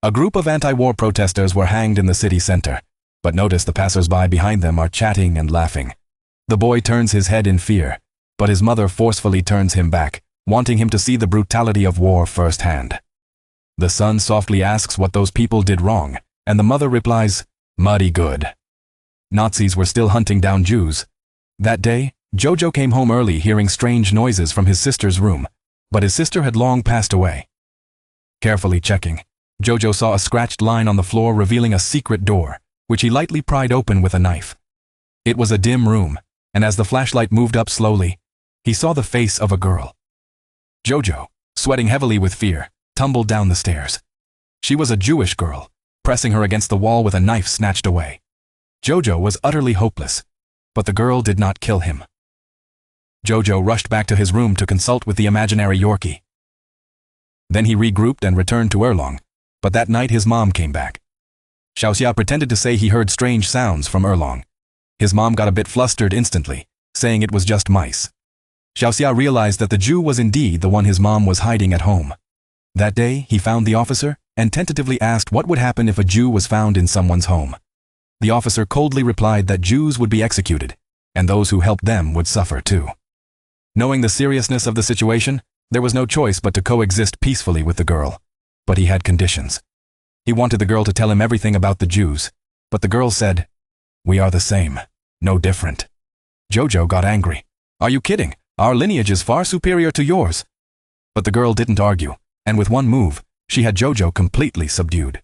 A group of anti-war protesters were hanged in the city center, but notice the passers-by behind them are chatting and laughing. The boy turns his head in fear, but his mother forcefully turns him back, wanting him to see the brutality of war firsthand. The son softly asks what those people did wrong, and the mother replies, "Mighty good." Nazis were still hunting down Jews. That day, Jojo came home early hearing strange noises from his sister's room, but his sister had long passed away. Carefully checking, Jojo saw a scratched line on the floor revealing a secret door, which he lightly pried open with a knife. It was a dim room, and as the flashlight moved up slowly, he saw the face of a girl. Jojo, sweating heavily with fear, tumbled down the stairs. She was a Jewish girl, pressing her against the wall with a knife snatched away. Jojo was utterly hopeless, but the girl did not kill him. Jojo rushed back to his room to consult with the imaginary Yorkie. Then he regrouped and returned to Erlong, but that night his mom came back. Xiaoxia pretended to say he heard strange sounds from Erlong. His mom got a bit flustered instantly, saying it was just mice. Xiaoxia realized that the Jew was indeed the one his mom was hiding at home. That day, he found the officer and tentatively asked what would happen if a Jew was found in someone's home. The officer coldly replied that Jews would be executed, and those who helped them would suffer too. Knowing the seriousness of the situation, there was no choice but to coexist peacefully with the girl. But he had conditions. He wanted the girl to tell him everything about the Jews, but the girl said, "We are the same, no different." Jojo got angry. "Are you kidding? Our lineage is far superior to yours." But the girl didn't argue, and with one move, she had Jojo completely subdued.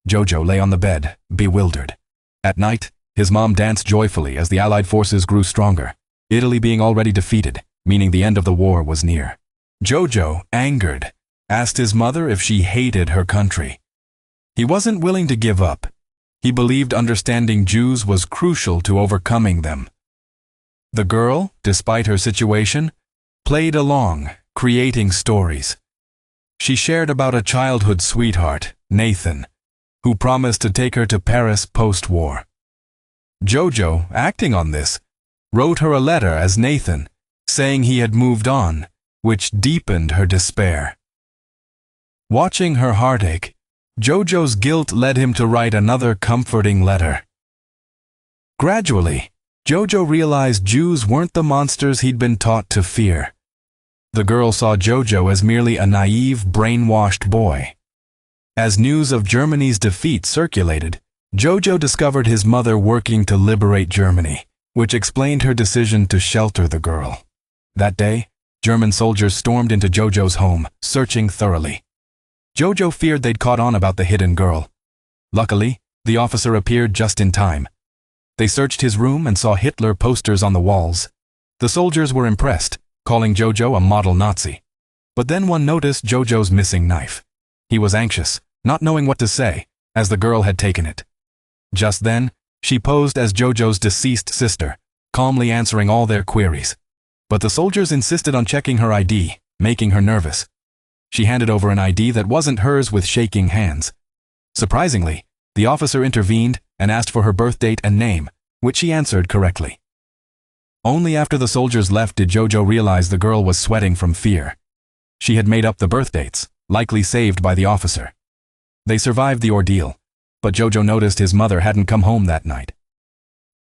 Jojo lay on the bed, bewildered. At night, his mom danced joyfully as the Allied forces grew stronger, Italy being already defeated, meaning the end of the war was near. Jojo, angered, asked his mother if she hated her country. He wasn't willing to give up. He believed understanding Jews was crucial to overcoming them. The girl, despite her situation, played along, creating stories. She shared about a childhood sweetheart, Nathan, who promised to take her to Paris post-war. Jojo, acting on this, wrote her a letter as Nathan, saying he had moved on, which deepened her despair. Watching her heartache, Jojo's guilt led him to write another comforting letter. Gradually, Jojo realized Jews weren't the monsters he'd been taught to fear. The girl saw Jojo as merely a naive, brainwashed boy. As news of Germany's defeat circulated, Jojo discovered his mother working to liberate Germany, which explained her decision to shelter the girl. That day, German soldiers stormed into Jojo's home, searching thoroughly. Jojo feared they'd caught on about the hidden girl. Luckily, the officer appeared just in time. They searched his room and saw Hitler posters on the walls. The soldiers were impressed, calling Jojo a model Nazi. But then one noticed Jojo's missing knife. He was anxious, not knowing what to say, as the girl had taken it. Just then, she posed as Jojo's deceased sister, calmly answering all their queries. But the soldiers insisted on checking her ID, making her nervous. She handed over an ID that wasn't hers with shaking hands. Surprisingly, the officer intervened and asked for her birth date and name, which she answered correctly. Only after the soldiers left did Jojo realize the girl was sweating from fear. She had made up the birth dates, likely saved by the officer. They survived the ordeal, but Jojo noticed his mother hadn't come home that night.